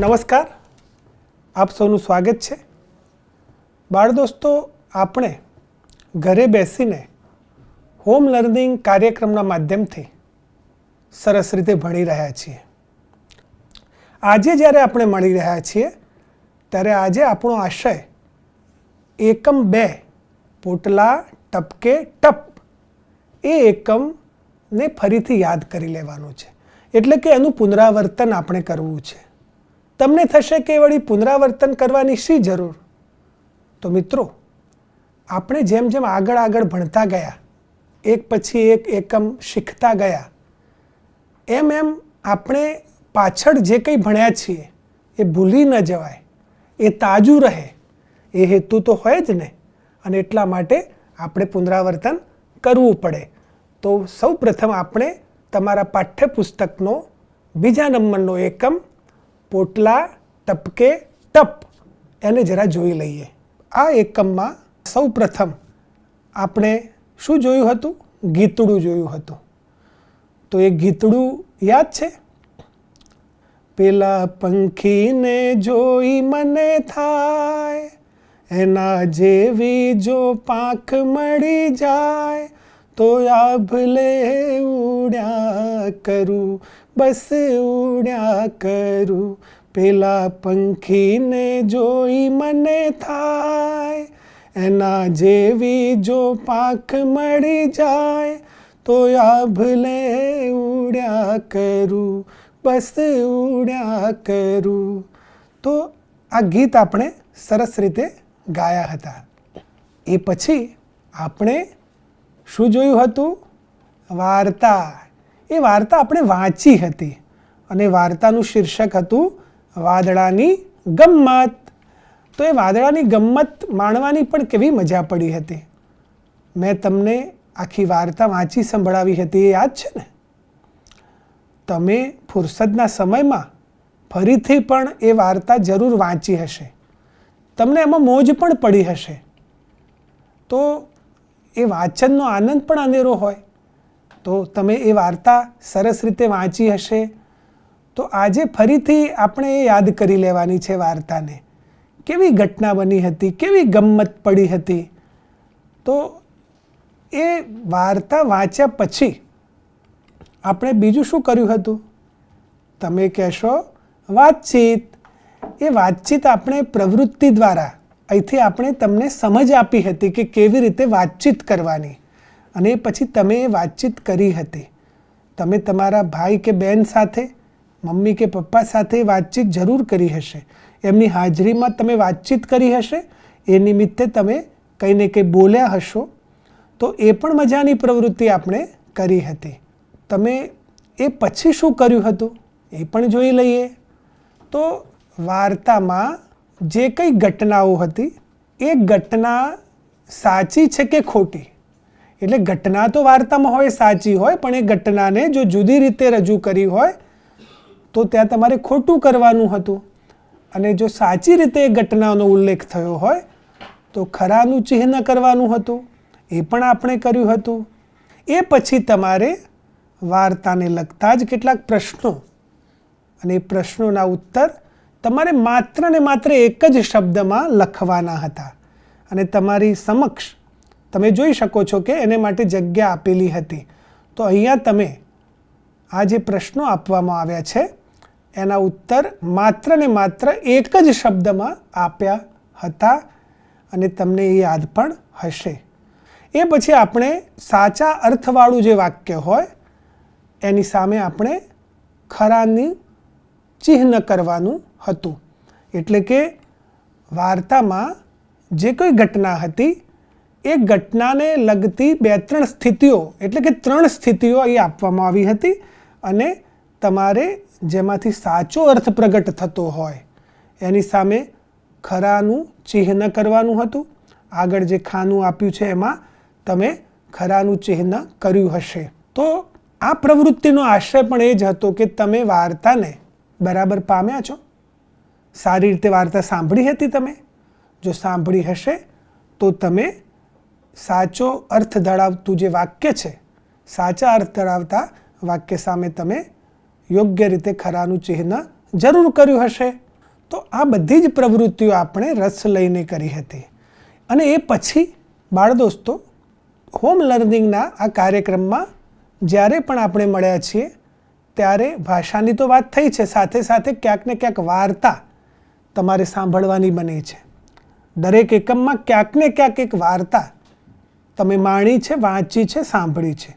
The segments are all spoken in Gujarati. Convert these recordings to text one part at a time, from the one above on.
નમસ્કાર, આપ સૌનું સ્વાગત છે. બાળ દોસ્તો, આપણે ઘરે બેસીને હોમ લર્નિંગ કાર્યક્રમના માધ્યમથી સરસ રીતે ભણી રહ્યા છીએ. આજે જ્યારે આપણે મળી રહ્યા છીએ ત્યારે આજે આપણો આશય એકમ 2 પોટલા ટપકે ટપ એ એકમને ફરીથી યાદ કરી લેવાનું છે. એટલે કે એનું પુનરાવર્તન આપણે કરવું છે. તમને થશે કે વળી પુનરાવર્તન કરવાની શી જરૂર? તો મિત્રો, આપણે જેમ જેમ આગળ ભણતા ગયા, એક પછી એક એકમ શીખતા ગયા, એમ આપણે પાછળ જે કંઈ ભણ્યા છીએ એ ભૂલી ન જવાય, એ તાજું રહે, એ હેતુ તો હોય જ ને. અને એટલા માટે આપણે પુનરાવર્તન કરવું પડે. તો સૌ પ્રથમ આપણે તમારા પાઠ્યપુસ્તકનો 2 નંબરનો એકમ પોટલા ટપકે ટપ એને જરા જોઈ લઈએ. આ એકમમાં સૌ પ્રથમ આપણે શું જોયું હતું? ગીતડું જોયું હતું. તો એ ગીતડું યાદ છે? પેલા પંખીને જોઈ મને થાય, એના જેવી જો પાંખ મળી જાય, તો આભલે ઉડ્યા કરું, બસ ઉડ્યા કરું. પેલા પંખીને જોઈ મને થાય, એના જેવી જો પાંખ મળી જાય, તો આભલે ઉડ્યા કરું, બસ ઉડ્યા કરું. તો આ ગીત આપણે સરસ રીતે ગાયા હતા. એ પછી આપણે શું જોયું હતું? વાર્તા. એ વાર્તા આપણે વાંચી હતી અને વાર્તાનું શીર્ષક હતું વાદળાની ગમ્મત. તો એ વાદળાની ગમ્મત માણવાની પણ કેવી મજા પડી હતી. મેં તમને આખી વાર્તા વાંચી સંભળાવી હતી, એ યાદ છે ને? તમે ફુરસદના સમયમાં ફરીથી પણ એ વાર્તા જરૂર વાંચી હશે. તમને એમાં મોજ પણ પડી હશે. તો એ વાંચનનો આનંદ પણ અનેરો હોય. તો તમે એ વાર્તા સરસ રીતે વાંચી હશે. તો આજે ફરીથી આપણે એ યાદ કરી લેવાની છે વાર્તાને. કેવી ઘટના બની હતી, કેવી ગમ્મત પડી હતી. તો એ વાર્તા વાંચ્યા પછી આપણે બીજું શું કર્યું હતું? તમે કહેશો વાતચીત. એ વાતચીત આપણે પ્રવૃત્તિ દ્વારા અહીંથી આપણે તમને સમજ આપી હતી કે કેવી રીતે વાતચીત કરવાની. અને પછી તમે એ વાતચીત કરી હતી. તમે તમારા ભાઈ કે બહેન સાથે, મમ્મી કે પપ્પા સાથે વાતચીત જરૂર કરી હશે. એમની હાજરીમાં તમે વાતચીત કરી હશે. એ નિમિત્તે તમે કંઈ ને કંઈ બોલ્યા હશો. તો એ પણ મજાની પ્રવૃત્તિ આપણે કરી હતી. તમે એ પછી શું કર્યું હતું એ પણ જોઈ લઈએ. તો વાર્તામાં જે કંઈ ઘટનાઓ હતી એ ઘટના સાચી છે કે ખોટી? એટલે ઘટના તો વાર્તામાં હોય સાચી હોય, પણ એ ઘટનાને જો જુદી રીતે રજૂ કરી હોય તો ત્યાં તમારે ખોટું કરવાનું હતું. અને જો સાચી રીતે એ ઘટનાનો ઉલ્લેખ થયો હોય તો ખરાનું ચિહ્ન કરવાનું હતું. એ પણ આપણે કર્યું હતું. એ પછી તમારે વાર્તાને લગતા જ કેટલાક પ્રશ્નો, અને એ પ્રશ્નોના ઉત્તર તમારે માત્ર ને માત્ર એક જ શબ્દમાં લખવાના હતા. અને તમારી સમક્ષ તમે જોઈ શકો છો કે એને માટે જગ્યા આપેલી હતી. તો અહીંયા તમે આ જે પ્રશ્નો આપવામાં આવ્યા છે એના ઉત્તર માત્ર ને માત્ર એક જ શબ્દમાં આપ્યા હતા. અને તમને એ યાદ પણ હશે. એ પછી આપણે સાચા અર્થવાળું જે વાક્ય હોય એની સામે આપણે ખરાની ચિહ્ન કરવાનું હતું. એટલે કે વાર્તામાં જે કોઈ ઘટના હતી એ ઘટનાને લગતી 2-3 સ્થિતિઓ, એટલે કે 3 સ્થિતિઓ અહીં આપવામાં આવી હતી. અને તમારે જેમાંથી સાચો અર્થ પ્રગટ થતો હોય એની સામે ખરાનું ચિહ્ન કરવાનું હતું. આગળ જે ખાનું આપ્યું છે એમાં તમે ખરાનું ચિહ્ન કર્યું હશે. તો આ પ્રવૃત્તિનો આશય પણ એ જ હતો કે તમે વાર્તાને બરાબર પામ્યા છો? સારી રીતે વાર્તા સાંભળી હતી તમે? જો સાંભળી હશે તો તમે સાચો અર્થ ધરાવતું જે વાક્ય છે, સાચા અર્થ ધરાવતા વાક્ય સામે તમે યોગ્ય રીતે ખરાનું ચિહ્ન જરૂર કર્યું હશે. તો આ બધી જ પ્રવૃત્તિઓ આપણે રસ લઈને કરી હતી. અને એ પછી બાળ દોસ્તો, હોમ લર્નિંગના આ કાર્યક્રમમાં જ્યારે પણ આપણે મળ્યા છીએ ત્યારે ભાષાની તો વાત થઈ છે, સાથે સાથે ક્યાંક ને ક્યાંક વાર્તા તમારે સાંભળવાની બની છે. દરેક એકમમાં ક્યાંક ને ક્યાંક એક વાર્તા તમે માણી છે, વાંચી છે, સાંભળી છે.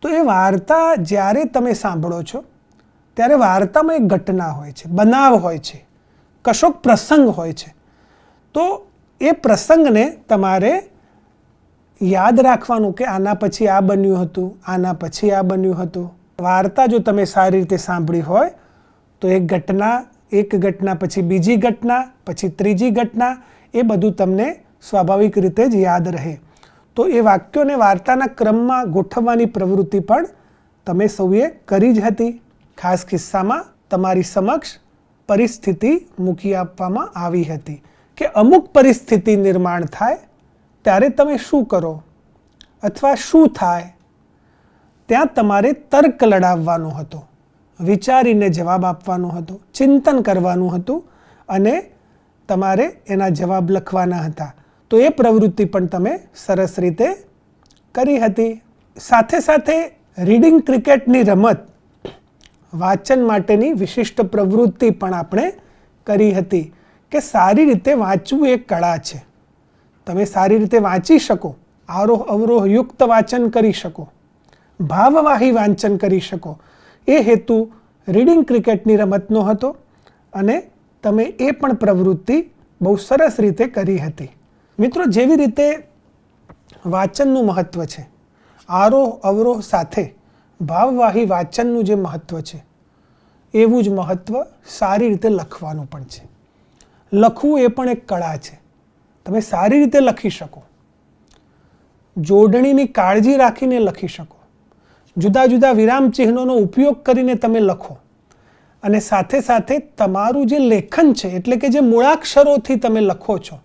તો એ વાર્તા જ્યારે તમે સાંભળો છો ત્યારે વાર્તામાં એક ઘટના હોય છે, બનાવ હોય છે, કશોક પ્રસંગ હોય છે. તો એ પ્રસંગને તમારે યાદ રાખવાનું કે આના પછી આ બન્યું હતું, આના પછી આ બન્યું હતું. વાર્તા જો તમે સારી રીતે સાંભળી હોય તો એક ઘટના પછી બીજી ઘટના, પછી ત્રીજી ઘટના, એ બધું તમને સ્વાભાવિક રીતે જ યાદ રહે. તો એ વાક્યોને વાર્તાના ક્રમમાં ગોઠવવાની પ્રવૃત્તિ પણ તમે સૌએ કરી જ હતી. ખાસ કિસ્સામાં તમારી સમક્ષ પરિસ્થિતિ મૂકી આપવામાં આવી હતી કે અમુક પરિસ્થિતિ નિર્માણ થાય ત્યારે તમે શું કરો અથવા શું થાય. ત્યાં તમારે તર્ક લડાવવાનો હતો, વિચારીને જવાબ આપવાનો હતો, ચિંતન કરવાનું હતું અને તમારે એના જવાબ લખવાના હતા. તો એ પ્રવૃત્તિ પણ તમે સરસ રીતે કરી હતી. સાથે સાથે રીડિંગ ક્રિકેટની રમત, વાંચન માટેની વિશિષ્ટ પ્રવૃત્તિ પણ આપણે કરી હતી કે સારી રીતે વાંચવું એક કળા છે. તમે સારી રીતે વાંચી શકો, આરોહ અવરોહ યુક્ત વાંચન કરી શકો, ભાવવાહી વાંચન કરી શકો, એ હેતુ રીડિંગ ક્રિકેટની રમતનો હતો અને તમે એ પણ પ્રવૃત્તિ બહુ સરસ રીતે કરી હતી. મિત્રો, જેવી રીતે વાંચનનું મહત્ત્વ છે, આરોહ અવરોહ સાથે ભાવવાહી વાંચનનું જે મહત્ત્વ છે એવું જ મહત્ત્વ સારી રીતે લખવાનું પણ છે. લખવું એ પણ એક કળા છે. તમે સારી રીતે લખી શકો, જોડણીની કાળજી રાખીને લખી શકો, જુદા જુદા વિરામ ચિહ્નોનો ઉપયોગ કરીને તમે લખો અને સાથે સાથે તમારું જે લેખન છે એટલે કે જે મૂળાક્ષરોથી તમે લખો છો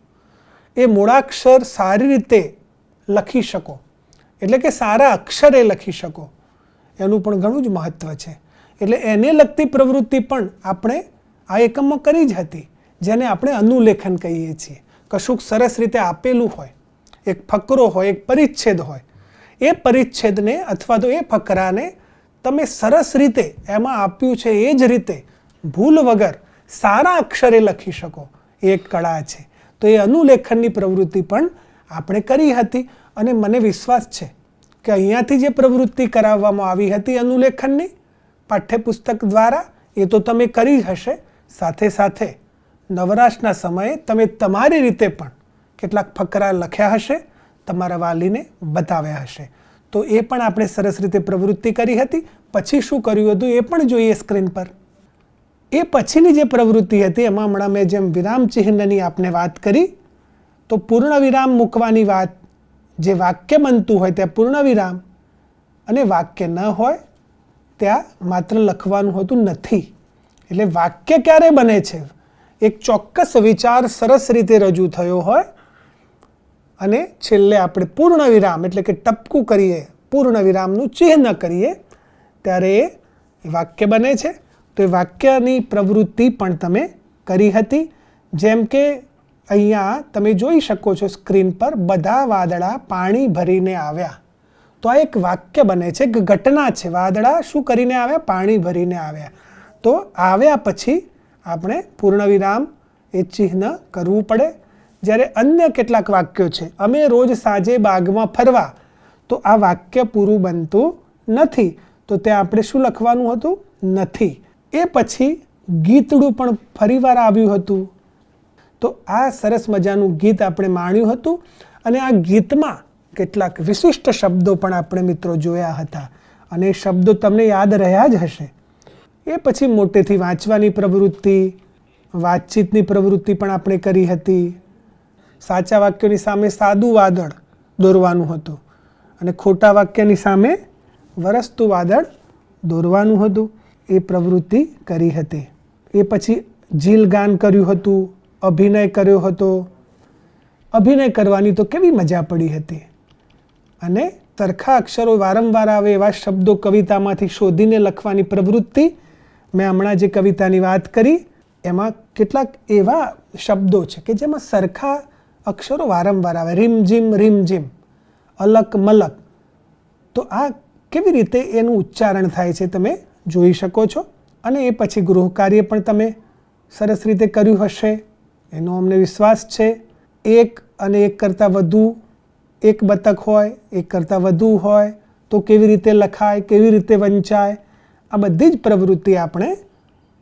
એ મૂળાક્ષર સારી રીતે લખી શકો, એટલે કે સારા અક્ષરે લખી શકો, એનું પણ ઘણું જ મહત્ત્વ છે. એટલે એને લગતી પ્રવૃત્તિ પણ આપણે આ એકમમાં કરી જ હતી, જેને આપણે અનુલેખન કહીએ છીએ. કશુંક સરસ રીતે આપેલું હોય, એક ફકરો હોય, એક પરિચ્છેદ હોય, એ પરિચ્છેદને અથવા તો એ ફકરાને તમે સરસ રીતે એમાં આપ્યું છે એ જ રીતે ભૂલ વગર સારા અક્ષરે લખી શકો, એ એક કળા છે. તો એ અનુલેખનની પ્રવૃત્તિ પણ આપણે કરી હતી અને મને વિશ્વાસ છે કે અહીંયાથી જે પ્રવૃત્તિ કરાવવામાં આવી હતી અનુલેખનની પાઠ્યપુસ્તક દ્વારા, એ તો તમે કરી જ હશે. સાથે સાથે નવરાશના સમયે તમે તમારી રીતે પણ કેટલાક ફકરા લખ્યા હશે, તમારા વાલીને બતાવ્યા હશે. તો એ પણ આપણે સરસ રીતે પ્રવૃત્તિ કરી હતી. પછી શું કર્યું હતું એ પણ જોઈએ સ્ક્રીન પર. એ પછીની જે પ્રવૃત્તિ હતી એમાં હમણાં મેં જેમ વિરામ ચિહ્નની આપને વાત કરી, તો પૂર્ણ વિરામ મૂકવાની વાત, જે વાક્ય બનતું હોય ત્યાં પૂર્ણ વિરામ અને વાક્ય ન હોય ત્યાં માત્ર લખવાનું હતું નથી. એટલે વાક્ય ક્યારે બને છે? એક ચોક્કસ વિચાર સરસ રીતે રજૂ થયો હોય અને છેલ્લે આપણે પૂર્ણ વિરામ એટલે કે ટપકું કરીએ, પૂર્ણ વિરામનું ચિહ્ન કરીએ ત્યારે એ વાક્ય બને છે. તો એ વાક્યની પ્રવૃત્તિ પણ તમે કરી હતી. જેમ કે અહીંયા તમે જોઈ શકો છો સ્ક્રીન પર, બધા વાદળા પાણી ભરીને આવ્યા. તો આ એક વાક્ય બને છે, એક ઘટના છે. વાદળા શું કરીને આવ્યા? પાણી ભરીને આવ્યા. તો આવ્યા પછી આપણે પૂર્ણ વિરામ એ ચિહ્ન કરવું પડે. જ્યારે અન્ય કેટલાક વાક્યો છે, અમે રોજ સાંજે બાગમાં ફરવા, તો આ વાક્ય પૂરું બનતું નથી, તો ત્યાં આપણે શું લખવાનું હતું? નથી. એ પછી ગીતડું પણ ફરીવાર આવ્યું હતું. તો આ સરસ મજાનું ગીત આપણે માણ્યું હતું અને આ ગીતમાં કેટલાક વિશિષ્ટ શબ્દો પણ આપણે મિત્રો જોયા હતા અને એ શબ્દો તમને યાદ રહ્યા જ હશે. એ પછી મોટેથી વાંચવાની પ્રવૃત્તિ, વાતચીતની પ્રવૃત્તિ પણ આપણે કરી હતી. સાચા વાક્યોની સામે સાદું વાદળ દોરવાનું હતું અને ખોટા વાક્યની સામે વરસતું વાદળ દોરવાનું હતું. એ પ્રવૃત્તિ કરી હતી. એ પછી જીલ ગાન કર્યું હતું, અભિનય કર્યો હતો. અભિનય કરવાની તો કેવી મજા પડી હતી. અને સરખા અક્ષરો વારંવાર આવે એવા શબ્દો કવિતામાંથી શોધીને લખવાની પ્રવૃત્તિ. મેં હમણાં જે કવિતાની વાત કરી એમાં કેટલાક એવા શબ્દો છે કે જેમાં સરખા અક્ષરો વારંવાર આવે, રીમ જીમ, અલક મલક. તો આ કેવી રીતે એનું ઉચ્ચારણ થાય છે તમે જોઈ શકો છો. અને એ પછી ગૃહ કાર્ય પણ તમે સરસ રીતે કર્યું હશે એનો અમને વિશ્વાસ છે. એક અને એક કરતાં વધુ, એક બતક હોય, એક કરતાં વધુ હોય તો કેવી રીતે લખાય, કેવી રીતે વંચાય, આ બધી જ પ્રવૃત્તિ આપણે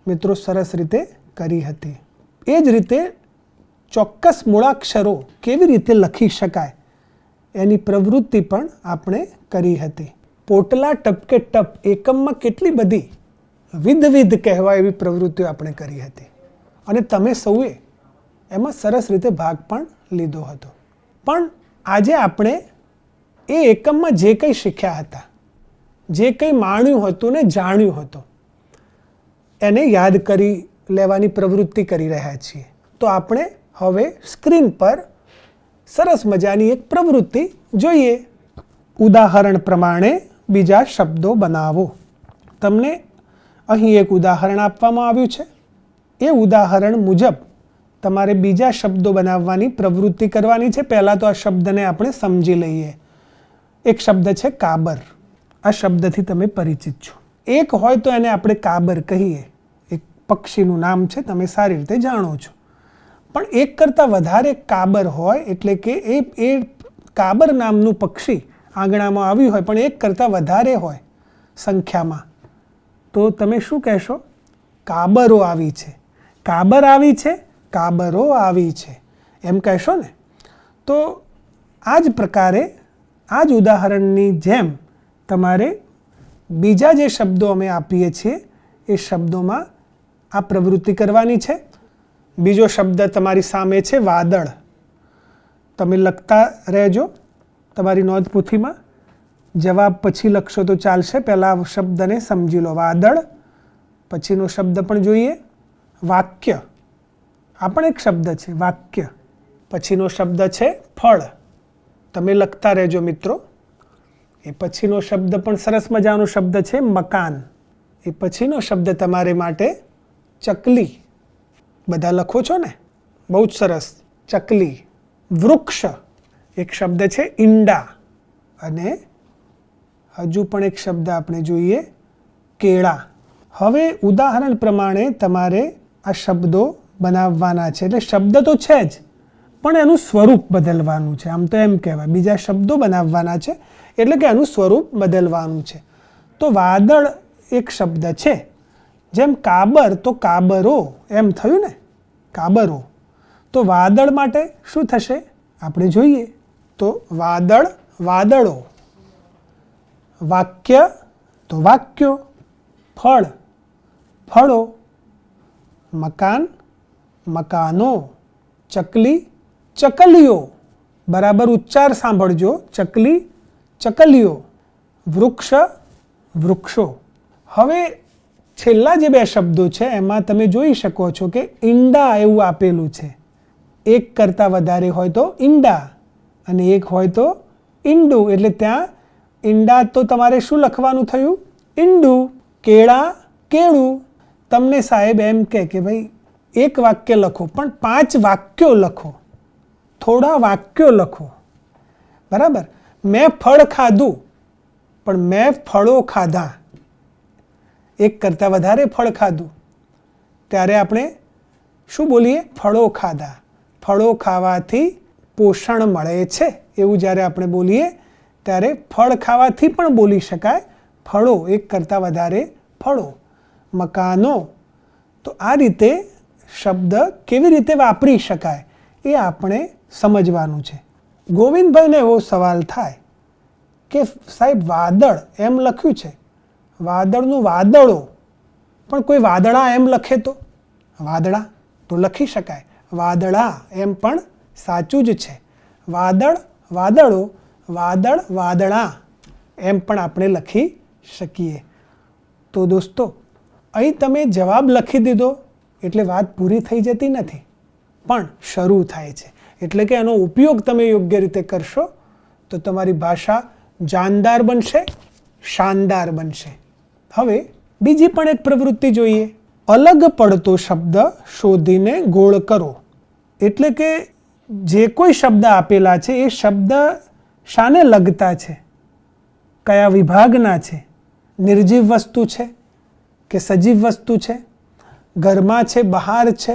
મિત્રો સરસ રીતે કરી હતી. એ જ રીતે ચોક્કસ મૂળાક્ષરો કેવી રીતે લખી શકાય એની પ્રવૃત્તિ પણ આપણે કરી હતી. પોટલા ટપકે ટપ એકમમાં કેટલી બધી વિધ કહેવાય એવી પ્રવૃત્તિઓ આપણે કરી હતી અને તમે સૌએ એમાં સરસ રીતે ભાગ પણ લીધો હતો. પણ આજે આપણે એ એકમમાં જે કંઈ શીખ્યા હતા, જે કંઈ માણ્યું હતું ને જાણ્યું હતું એને યાદ કરી લેવાની પ્રવૃત્તિ કરી રહ્યા છીએ. તો આપણે હવે સ્ક્રીન પર સરસ મજાની એક પ્રવૃત્તિ જોઈએ. ઉદાહરણ પ્રમાણે બીજા શબ્દો બનાવો. તમને અહીં એક ઉદાહરણ આપવામાં આવ્યું છે. એ ઉદાહરણ મુજબ તમારે બીજા શબ્દો બનાવવાની પ્રવૃત્તિ કરવાની છે. પહેલાં તો આ શબ્દને આપણે સમજી લઈએ. એક શબ્દ છે કાબર. આ શબ્દથી તમે પરિચિત છો. એક હોય તો એને આપણે કાબર કહીએ. એક પક્ષીનું નામ છે, તમે સારી રીતે જાણો છો. પણ એક કરતાં વધારે કાબર હોય એટલે કે એ કાબર નામનું પક્ષી આંગણામાં આવ્યું હોય પણ એક કરતાં વધારે હોય સંખ્યામાં તો તમે શું કહેશો? કાબરો આવી છે. કાબર આવી છે, કાબરો આવી છે એમ કહેશો ને. તો આ જ પ્રકારે આ જ ઉદાહરણની જેમ તમારે બીજા જે શબ્દો અમે આપીએ છીએ એ શબ્દોમાં આ પ્રવૃત્તિ કરવાની છે. બીજો શબ્દ તમારી સામે છે વાદળ. તમે લખતા રહેજો તમારી નોંધપોથીમાં. જવાબ પછી લખશો તો ચાલશે. પહેલાં શબ્દને સમજી લો. વાદળ. પછીનો શબ્દ પણ જોઈએ વાક્ય. આ પણ એક શબ્દ છે વાક્ય. પછીનો શબ્દ છે ફળ. તમે લખતા રહેજો મિત્રો. એ પછીનો શબ્દ પણ સરસ મજાનો શબ્દ છે મકાન. એ પછીનો શબ્દ તમારે માટે ચકલી. બધા લખો છો ને? બહુ જ સરસ. ચકલી. વૃક્ષ. એક શબ્દ છે ઈંડા. અને હજુ પણ એક શબ્દ આપણે જોઈએ કેળા. હવે ઉદાહરણ પ્રમાણે તમારે આ શબ્દો બનાવવાના છે. એટલે શબ્દ તો છે જ પણ એનું સ્વરૂપ બદલવાનું છે. આમ તો એમ કહેવાય બીજા શબ્દો બનાવવાના છે એટલે કે એનું સ્વરૂપ બદલવાનું છે. તો વાદળ એક શબ્દ છે. જેમ કાબર તો કાબરો એમ થયું ને, કાબરો. તો વાદળ માટે શું થશે આપણે જોઈએ. તો વાદળ વાદળો. વાક્ય તો વાક્યો. ફળ ફળો. મકાન મકાનો. ચકલી ચકલીઓ. બરાબર ઉચ્ચાર સાંભળજો. ચકલી ચકલીઓ. વૃક્ષ વૃક્ષો. હવે છેલ્લા જે બે શબ્દો છે એમાં તમે જોઈ શકો છો કે ઈંડા એવું આપેલું છે. એક કરતાં વધારે હોય તો ઈંડા અને એક હોય તો ઈંડું. એટલે ત્યાં ઈંડા તો તમારે શું લખવાનું થયું? ઈંડું. કેળા કેળું. તમને સાહેબ એમ કે ભાઈ એક વાક્ય લખો પણ 5 વાક્યો લખો, થોડા વાક્યો લખો. બરાબર. મેં ફળ ખાધું પણ મેં ફળો ખાધા. એક કરતાં વધારે ફળ ખાધું ત્યારે આપણે શું બોલીએ? ફળો ખાધા. ફળો ખાવાથી પોષણ મળે છે એવું જ્યારે આપણે બોલીએ ત્યારે ફળ ખાવાથી પણ બોલી શકાય. ફળો. એક કરતાં વધારે ફળો. મકાનો. તો આ રીતે શબ્દ કેવી રીતે વાપરી શકાય એ આપણે સમજવાનું છે. ગોવિંદભાઈને એવો સવાલ થાય કે સાહેબ વાદળ એમ લખ્યું છે, વાદળનું વાદળો, પણ કોઈ વાદળા એમ લખે તો? વાદળા તો લખી શકાય. વાદળા એમ પણ સાચું જ છે. વાદળ વાદળો. વાદળ વાદળા એમ પણ આપણે લખી શકીએ. તો દોસ્તો અહીં તમે જવાબ લખી દીધો એટલે વાત પૂરી થઈ જતી નથી પણ શરૂ થાય છે. એટલે કે એનો ઉપયોગ તમે યોગ્ય રીતે કરશો તો તમારી ભાષા જાનદાર બનશે, શાનદાર બનશે. હવે બીજી પણ એક પ્રવૃત્તિ જોઈએ. અલગ પડતો શબ્દ શોધીને ગોળ કરો. એટલે કે જે કોઈ શબ્દ આપેલા છે એ શબ્દ શાને લગતા છે, કયા વિભાગના છે, નિર્જીવ વસ્તુ છે કે સજીવ વસ્તુ છે, ઘરમાં છે, બહાર છે.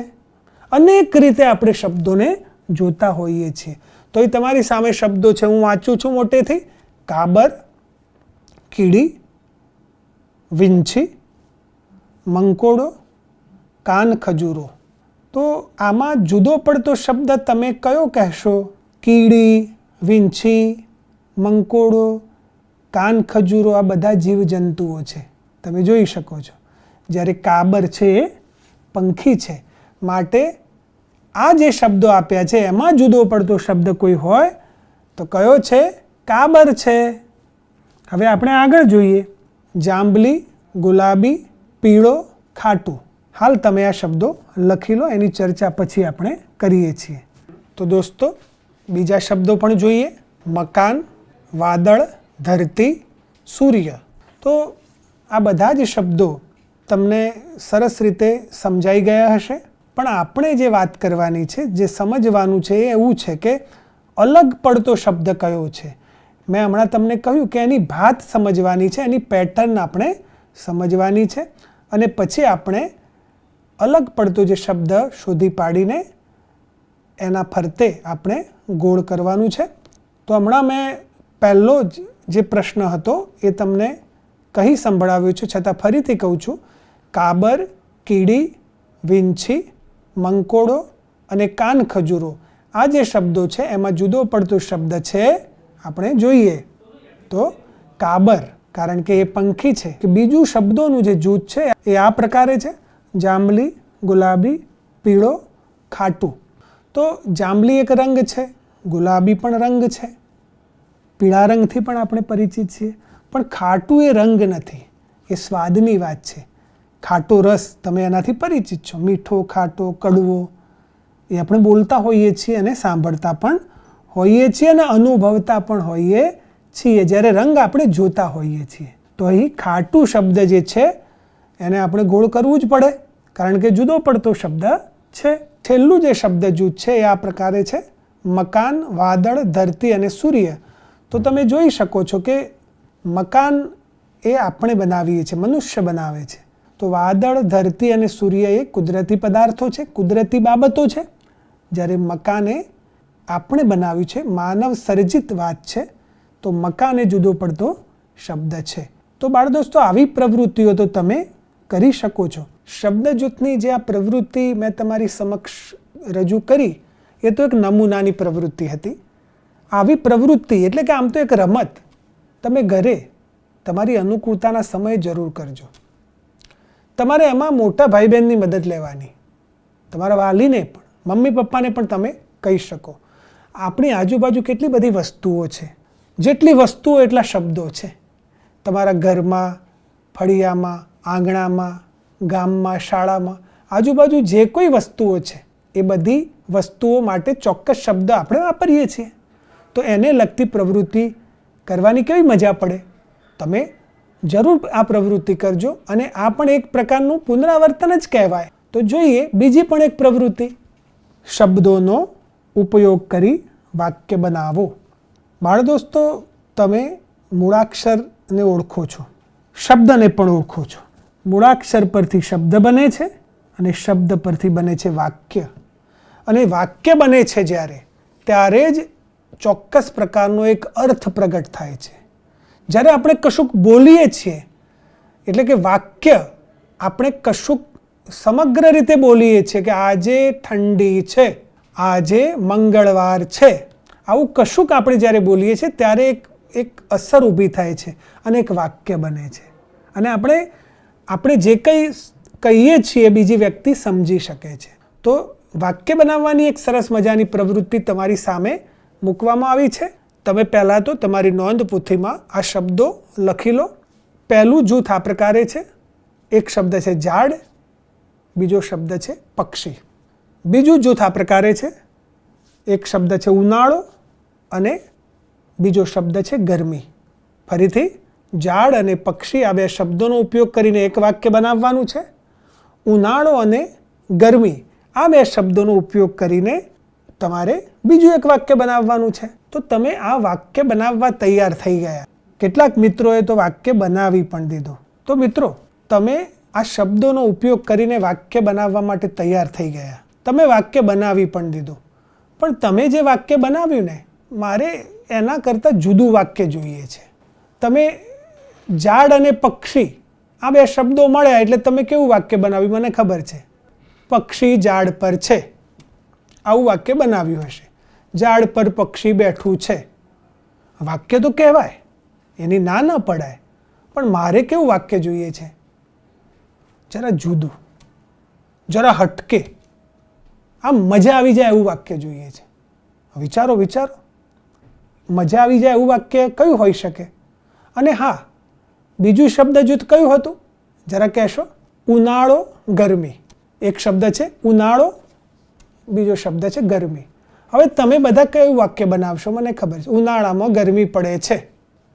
અનેક રીતે આપણે શબ્દોને જોતા હોઈએ છીએ. તો એ તમારી સામે શબ્દો છે, હું વાંચું છું મોટેથી: કાબર, કીડી, વીંછી, મંકોડો, કાન ખજૂરો. તો આમાં જુદો પડતો શબ્દ તમે કયો કહેશો? કીડી, વીંછી, મંકોડો, કાન ખજૂરો આ બધા જીવજંતુઓ છે, તમે જોઈ શકો છો. જ્યારે કાબર છે એ પંખી છે. માટે આ જે શબ્દો આપ્યા છે એમાં જુદો પડતો શબ્દ કોઈ હોય તો કયો છે? કાબર છે. હવે આપણે આગળ જોઈએ: જાંબલી, ગુલાબી, પીળો, ખાટું. હાલ તમે આ શબ્દો લખી લો, એની ચર્ચા પછી આપણે કરીએ છીએ. તો દોસ્તો, બીજા શબ્દો પણ જોઈએ: મકાન, વાદળ, ધરતી, સૂર્ય. તો આ બધા જ શબ્દો તમને સરસ રીતે સમજાઈ ગયા હશે. પણ આપણે જે વાત કરવાની છે, જે સમજવાનું છે એ એવું છે કે અલગ પડતો શબ્દ કયો છે. મેં હમણાં તમને કહ્યું કે એની ભાત સમજવાની છે, એની પેટર્ન આપણે સમજવાની છે, અને પછી આપણે અલગ પડતો જે શબ્દ શોધી પાડીને એના ફરતે આપણે ગોળ કરવાનું છે. તો હમણાં મેં પહેલો જ જે પ્રશ્ન હતો એ તમને કહી સંભળાવ્યો છે, છતાં ફરીથી કહું છું: કાબર, કીડી, વીંછી, મંકોડો અને કાન ખજૂરો. આ જે શબ્દો છે એમાં જુદો પડતો શબ્દ છે આપણે જોઈએ તો કાબર, કારણ કે એ પંખી છે. કે બીજું શબ્દોનું જે જૂથ છે એ આ પ્રકારે છે: જાંબલી, ગુલાબી, પીળો, ખાટું. તો જાંબલી એક રંગ છે, ગુલાબી પણ રંગ છે, પીળા રંગથી પણ આપણે પરિચિત છીએ. પણ ખાટું એ રંગ નથી, એ સ્વાદની વાત છે. ખાટો રસ તમે એનાથી પરિચિત છો. મીઠો, ખાટો, કડવો એ આપણે બોલતા હોઈએ છીએ અને સાંભળતા પણ હોઈએ છીએ અને અનુભવતા પણ હોઈએ છીએ જ્યારે રંગ આપણે જોતા હોઈએ છીએ. તો અહીં ખાટું શબ્દ જે છે એને આપણે ગોળ કરવું જ પડે, કારણ કે જુદો પડતો શબ્દ છે. છેલ્લું જે શબ્દ જૂથ છે એ આ પ્રકારે છે: મકાન, વાદળ, ધરતી અને સૂર્ય. તો તમે જોઈ શકો છો કે મકાન એ આપણે બનાવીએ છીએ, મનુષ્ય બનાવે છે. તો વાદળ, ધરતી અને સૂર્ય એ કુદરતી પદાર્થો છે, કુદરતી બાબતો છે. જ્યારે મકાન એ આપણે બનાવ્યું છે, માનવ સર્જિત વાત છે. તો મકાન એ જુદો પડતો શબ્દ છે. તો બાળ દોસ્તો, આવી પ્રવૃત્તિઓ તો તમે કરી શકો છો. શબ્દ જૂથની જે આ પ્રવૃત્તિ મેં તમારી સમક્ષ રજૂ કરી એ તો એક નમૂનાની પ્રવૃત્તિ હતી. આવી પ્રવૃત્તિ એટલે કે આમ તો એક રમત તમે ઘરે તમારી અનુકૂળતાના સમયે જરૂર કરજો. તમારે એમાં મોટા ભાઈ બહેનની મદદ લેવાની, તમારા વાલીને પણ, મમ્મી પપ્પાને પણ તમે કહી શકો. આપણી આજુબાજુ કેટલી બધી વસ્તુઓ છે, જેટલી વસ્તુઓ એટલા શબ્દો છે. તમારા ઘરમાં, ફળિયામાં, આંગણામાં, ગામમાં, શાળામાં, આજુબાજુ જે કોઈ વસ્તુઓ છે એ બધી વસ્તુઓ માટે ચોક્કસ શબ્દ આપણે વાપરીએ છીએ. તો એને લગતી પ્રવૃત્તિ કરવાની કેવી મજા પડે. તમે જરૂર આ પ્રવૃત્તિ કરજો, અને આ પણ એક પ્રકારનું પુનરાવર્તન જ કહેવાય. તો જોઈએ બીજી પણ એક પ્રવૃત્તિ: શબ્દોનો ઉપયોગ કરી વાક્ય બનાવો. બાળ દોસ્તો, તમે મૂળાક્ષરને ઓળખો છો, શબ્દને પણ ઓળખો છો. મૂળાક્ષર પરથી શબ્દ બને છે અને શબ્દ પરથી બને છે વાક્ય. અને વાક્ય બને છે ત્યારે જ ચોક્કસ પ્રકારનો એક અર્થ પ્રગટ થાય છે. જ્યારે આપણે કશુંક બોલીએ છીએ એટલે કે વાક્ય, આપણે કશુંક સમગ્ર રીતે બોલીએ છીએ કે આજે ઠંડી છે, આજે મંગળવાર છે, આવું કશુંક આપણે જ્યારે બોલીએ છીએ ત્યારે એક અસર ઊભી થાય છે અને એક વાક્ય બને છે. અને આપણે જે કંઈ કહીએ છીએ બીજી વ્યક્તિ સમજી શકે છે. તો વાક્ય બનાવવાની એક સરસ મજાની પ્રવૃત્તિ તમારી સામે મૂકવામાં આવી છે. તમે પહેલાં તો તમારી નોંધ પોથીમાં આ શબ્દો લખી લો. પહેલું જૂથ આ પ્રકારે છે: એક શબ્દ છે ઝાડ, બીજો શબ્દ છે પક્ષી. બીજું જૂથ આ પ્રકારે છે: એક શબ્દ છે ઉનાળો અને બીજો શબ્દ છે ગરમી. ફરીથી ઝાડ અને પક્ષી આ બે શબ્દોનો ઉપયોગ કરીને એક વાક્ય બનાવવાનું છે. ઉનાળો અને ગરમી આ બે શબ્દોનો ઉપયોગ કરીને તમારે બીજું એક વાક્ય બનાવવાનું છે. તો તમે આ વાક્ય બનાવવા તૈયાર થઈ ગયા. કેટલાક મિત્રોએ તો વાક્ય બનાવી પણ દીધું. તો મિત્રો, તમે આ શબ્દોનો ઉપયોગ કરીને વાક્ય બનાવવા માટે તૈયાર થઈ ગયા. તમે વાક્ય બનાવી પણ દીધું. પણ તમે જે વાક્ય બનાવ્યું ને, મારે એના કરતાં જુદું વાક્ય જોઈએ છે. તમે ઝાડ અને પક્ષી આ બે શબ્દો મળ્યા એટલે તમે કેવું વાક્ય બનાવ્યું મને ખબર છે. પક્ષી ઝાડ પર છે, આવું વાક્ય બનાવ્યું હશે. ઝાડ પર પક્ષી બેઠું છે, વાક્ય તો કહેવાય, એની ના ન પડાય. પણ મારે કેવું વાક્ય જોઈએ છે? જરા જુદું, જરા હટકે, આમ મજા આવી જાય એવું વાક્ય જોઈએ છે. વિચારો વિચારો, મજા આવી જાય એવું વાક્ય કયું હોઈ શકે? અને હા, બીજું શબ્દ જૂથ કયું હતું જરા કહેશો? ઉનાળો ગરમી. એક શબ્દ છે ઉનાળો, બીજો શબ્દ છે ગરમી. હવે તમે બધા કયું વાક્ય બનાવશો મને ખબર છે. ઉનાળામાં ગરમી પડે છે,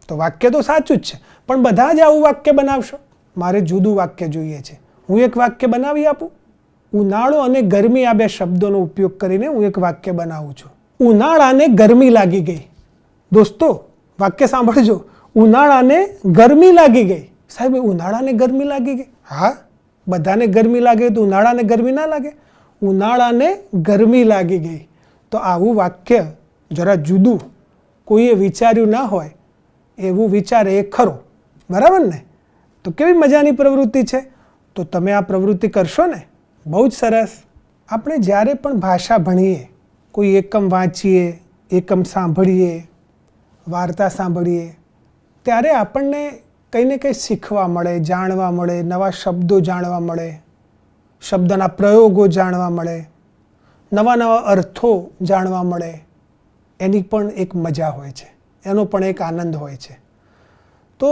તો વાક્ય તો સાચું જ છે, પણ બધા જ આવું વાક્ય બનાવશો? મારે જુદું વાક્ય જોઈએ છે. હું એક વાક્ય બનાવી આપું. ઉનાળો અને ગરમી આ બે શબ્દોનો ઉપયોગ કરીને હું એક વાક્ય બનાવું છું. ઉનાળાને ગરમી લાગી ગઈ. દોસ્તો, વાક્ય સાંભળજો. ઉનાળાને ગરમી લાગી ગઈ. સાહેબ, ઉનાળાને ગરમી લાગી ગઈ? હા, બધાને ગરમી લાગે તો ઉનાળાને ગરમી ના લાગે? ઉનાળાને ગરમી લાગી ગઈ. તો આવું વાક્ય જરા જુદું, કોઈએ વિચાર્યું ના હોય એવું વિચારે એ ખરો. બરાબર ને? તો કેવી મજાની પ્રવૃત્તિ છે. તો તમે આ પ્રવૃત્તિ કરશો ને? બહુ જ સરસ. આપણે જ્યારે પણ ભાષા ભણીએ, કોઈ એકમ વાંચીએ, એકમ સાંભળીએ, વાર્તા સાંભળીએ, ત્યારે આપણને કંઈ ને કંઈ શીખવા મળે, જાણવા મળે, નવા શબ્દો જાણવા મળે, શબ્દના પ્રયોગો જાણવા મળે, નવા નવા અર્થો જાણવા મળે. એની પણ એક મજા હોય છે, એનો પણ એક આનંદ હોય છે. તો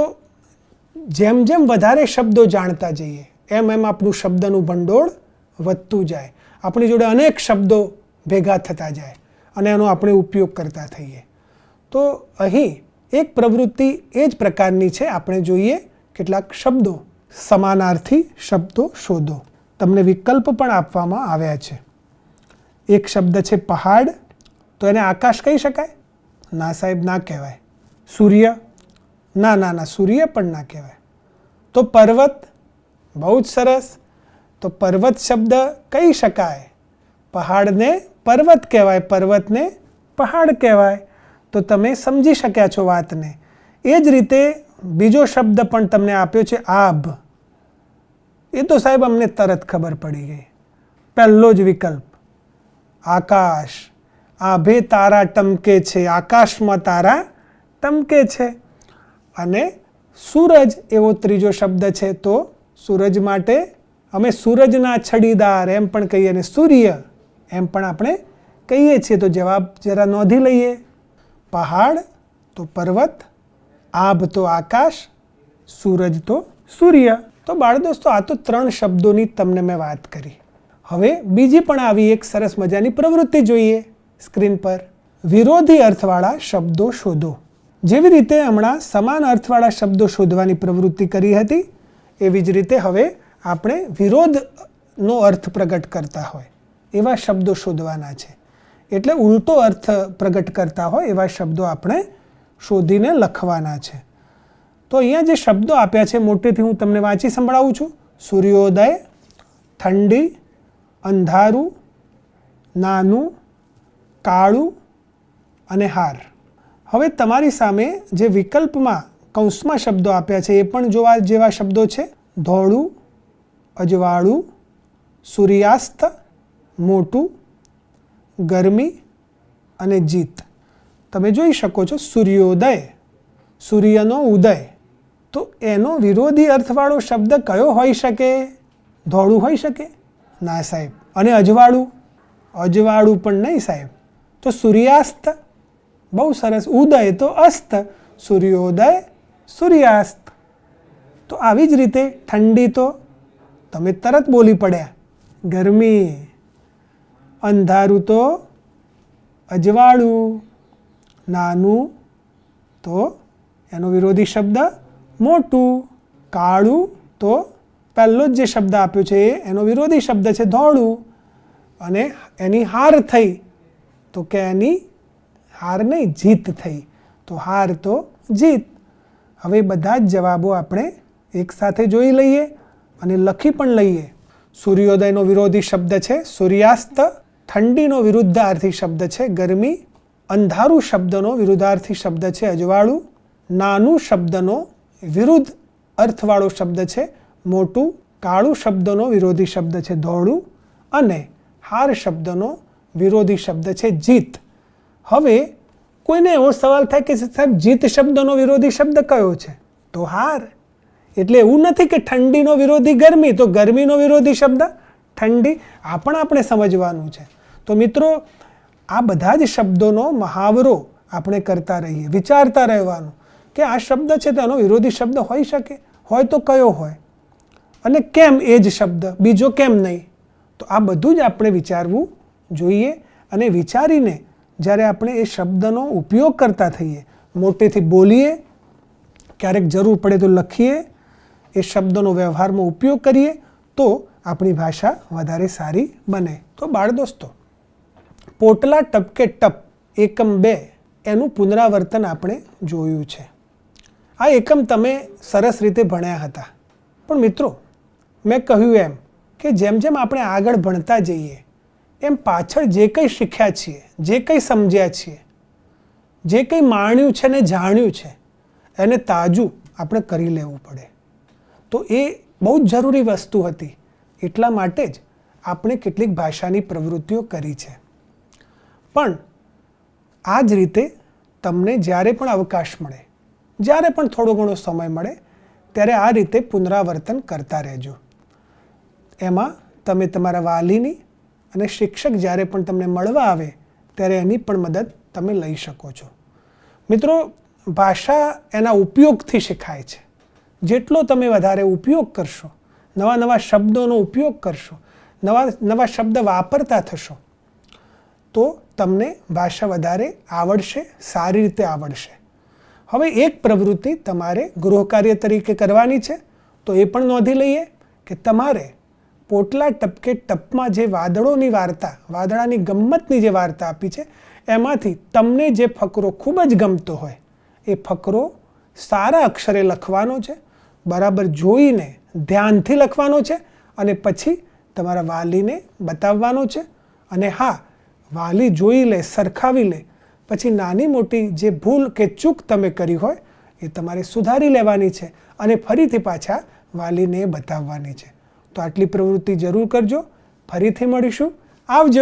જેમ જેમ વધારે શબ્દો જાણતા જઈએ એમ એમ આપણું શબ્દનું ભંડોળ વધતું જાય. આપણી જોડે અનેક શબ્દો ભેગા થતા જાય અને એનો આપણે ઉપયોગ કરતા થઈએ. તો અહીં એક પ્રવૃત્તિ એ જ પ્રકારની છે. આપણે જોઈએ કેટલાક શબ્દો. સમાનાર્થી શબ્દો શોધો. તમને વિકલ્પ પણ આપવામાં આવ્યા છે. એક શબ્દ છે પહાડ, તો એને આકાશ કહી શકાય? ના સાહેબ, ના કહેવાય. સૂર્ય? ના ના ના, સૂર્ય પણ ના કહેવાય. તો પર્વત? બહુ જ સરસ. તો પર્વત શબ્દ કહી શકાય. પહાડને પર્વત કહેવાય, પર્વતને પહાડ કહેવાય. તો તમે સમજી શક્યા છો વાતને. એ જ રીતે બીજો શબ્દ પણ તમને આપ્યો છે આભ. એ તો સાહેબ અમને તરત ખબર પડી ગઈ. પહેલો જ વિકલ્પ આકાશ. આભે તારા ટમકે છે, આકાશમાં તારા ટમકે છે. અને સૂરજ એવો ત્રીજો શબ્દ છે. તો સૂરજ માટે અમે સૂરજના છડીદાર એમ પણ કહીએ, અને સૂર્ય એમ પણ આપણે કહીએ છીએ. તો જવાબ જરા નોંધી લઈએ. પહાડ તો પર્વત, આભ તો આકાશ, સૂરજ તો સૂર્ય. તો બાળ દોસ્તો, આ તો 3 શબ્દોની તમને મેં વાત કરી. હવે બીજી પણ આવી એક સરસ મજાની પ્રવૃત્તિ જોઈએ સ્ક્રીન પર. વિરોધી અર્થવાળા શબ્દો શોધો. જેવી રીતે હમણાં સમાન અર્થવાળા શબ્દો શોધવાની પ્રવૃત્તિ કરી હતી, એવી જ રીતે હવે આપણે વિરોધનો અર્થ પ્રગટ કરતા હોય એવા શબ્દો શોધવાના છે. એટલે ઉલટો અર્થ પ્રગટ કરતા હોય એવા શબ્દો આપણે શોધીને લખવાના છે. તો અહીંયા જે શબ્દો આપ્યા છે મોટેથી હું તમને વાંચી સંભળાવું છું. સૂર્યોદય, ઠંડી, અંધારું, નાનું, કાળું અને હાર. હવે તમારી સામે જે વિકલ્પમાં કૌંસમાં શબ્દો આપ્યા છે એ પણ જોવા જેવા શબ્દો છે. ધોળું, અજવાળું, સૂર્યાસ્ત, મોટું, ગરમી અને જીત. તમે જોઈ શકો છો સૂર્યોદય, સૂર્યનો ઉદય. તો એનો વિરોધી અર્થવાળો શબ્દ કયો હોઈ શકે? ધોળું હોઈ શકે? ના સાહેબ. અને અજવાળું? અજવાળું પણ નહીં સાહેબ. તો સૂર્યાસ્ત. બહુ સરસ. ઉદય તો અસ્ત, સૂર્યોદય, સૂર્યાસ્ત. તો આવી જ રીતે ઠંડી તો તમે તરત બોલી પડ્યા, ગરમી. અંધારું તો અજવાળું. નાનું તો એનો વિરોધી શબ્દ મોટું. કાળું તો પહેલો જ જે શબ્દ આપ્યો છે એનો વિરોધી શબ્દ છે ધોળું, અને એની હાર થઈ તો કે એની હાર નહીં જીત થઈ, તો હાર તો જીત. હવે બધા જ જવાબો આપણે એકસાથે જોઈ લઈએ અને લખી પણ લઈએ. સૂર્યોદયનો વિરોધી શબ્દ છે સૂર્યાસ્ત, ઠંડીનો વિરુદ્ધાર્થી શબ્દ છે ગરમી, અંધારું શબ્દનો વિરુદ્ધાર્થી શબ્દ છે અજવાળું, નાનું શબ્દનો વિરુદ્ધ અર્થવાળો શબ્દ છે મોટું, કાળું શબ્દનો વિરોધી શબ્દ છે ધોળું, અને હાર શબ્દનો વિરોધી શબ્દ છે જીત. હવે કોઈને એવો સવાલ થાય કે સાહેબ જીત શબ્દનો વિરોધી શબ્દ કયો છે? તો હાર. એટલે એવું નથી કે ઠંડીનો વિરોધી ગરમી, તો ગરમીનો વિરોધી શબ્દ ઠંડી. આ પણ આપણે સમજવાનું છે. તો મિત્રો આ બધા જ શબ્દોનો મહાવરો આપણે કરતા રહીએ, વિચારતા રહેવાનું કે આ શબ્દ છે તેનો વિરોધી શબ્દ હોઈ શકે, હોય તો કયો હોય, અને કેમ એ જ શબ્દ, બીજો કેમ નહીં. તો આ બધું જ આપણે વિચારવું જોઈએ, અને વિચારીને જ્યારે આપણે એ શબ્દનો ઉપયોગ કરતા થઈએ, મોટેથી બોલીએ, ક્યારેક જરૂર પડે તો લખીએ, એ શબ્દનો વ્યવહારમાં ઉપયોગ કરીએ, તો આપણી ભાષા વધારે સારી બને. તો બાળ દોસ્તો, પોટલા ટપકે ટપ એકમ 2 એનું પુનરાવર્તન આપણે જોયું છે. આ એકમ તમે સરસ રીતે ભણ્યા હતા. પણ મિત્રો, મેં કહ્યું એમ કે જેમ જેમ આપણે આગળ ભણતા જઈએ એમ પાછળ જે કંઈ શીખ્યા છીએ, જે કંઈ સમજ્યા છીએ, જે કંઈ માણ્યું છે ને જાણ્યું છે, એને તાજું આપણે કરી લેવું પડે. તો એ બહુ જ જરૂરી વસ્તુ હતી. એટલા માટે જ આપણે કેટલીક ભાષાની પ્રવૃત્તિઓ કરી છે. પણ આ જ રીતે તમને જ્યારે પણ અવકાશ મળે, જ્યારે પણ થોડો ઘણો સમય મળે, ત્યારે આ રીતે પુનરાવર્તન કરતા રહેજો. એમાં તમે તમારા વાલીની અને શિક્ષક જ્યારે પણ તમને મળવા આવે ત્યારે એની પણ મદદ તમે લઈ શકો છો. મિત્રો, ભાષા એના ઉપયોગથી શીખાય છે. જેટલો તમે વધારે ઉપયોગ કરશો, નવા નવા શબ્દોનો ઉપયોગ કરશો, નવા શબ્દ વાપરતા થશો, તો તમને ભાષા વધારે આવડશે, સારી રીતે આવડશે. હવે એક પ્રવૃત્તિ તમારે ગૃહકાર્ય તરીકે કરવાની છે, તો એ પણ નોંધી લઈએ કે તમારે પોટલા ટપકે ટપમાં જે વાદળોની વાર્તા, વાદળાની ગમ્મતની જે વાર્તા આપી છે, એમાંથી તમને જે ફકરો ખૂબ જ ગમતો હોય એ ફકરો સારા અક્ષરે લખવાનો છે, બરાબર જોઈને ધ્યાનથી લખવાનો છે, અને પછી તમારા વાલીને બતાવવાનો છે. અને હા, વાલી જોઈ લે, સરખાવી લે, પછી નાની મોટી જે ભૂલ કે ચૂક તમે કરી હોય એ તમારે સુધારી લેવાની છે, અને ફરીથી પાછા વાલીને બતાવવાની છે. તો આટલી પ્રવૃત્તિ જરૂર કરજો. ફરીથી મળીશું. આવજો.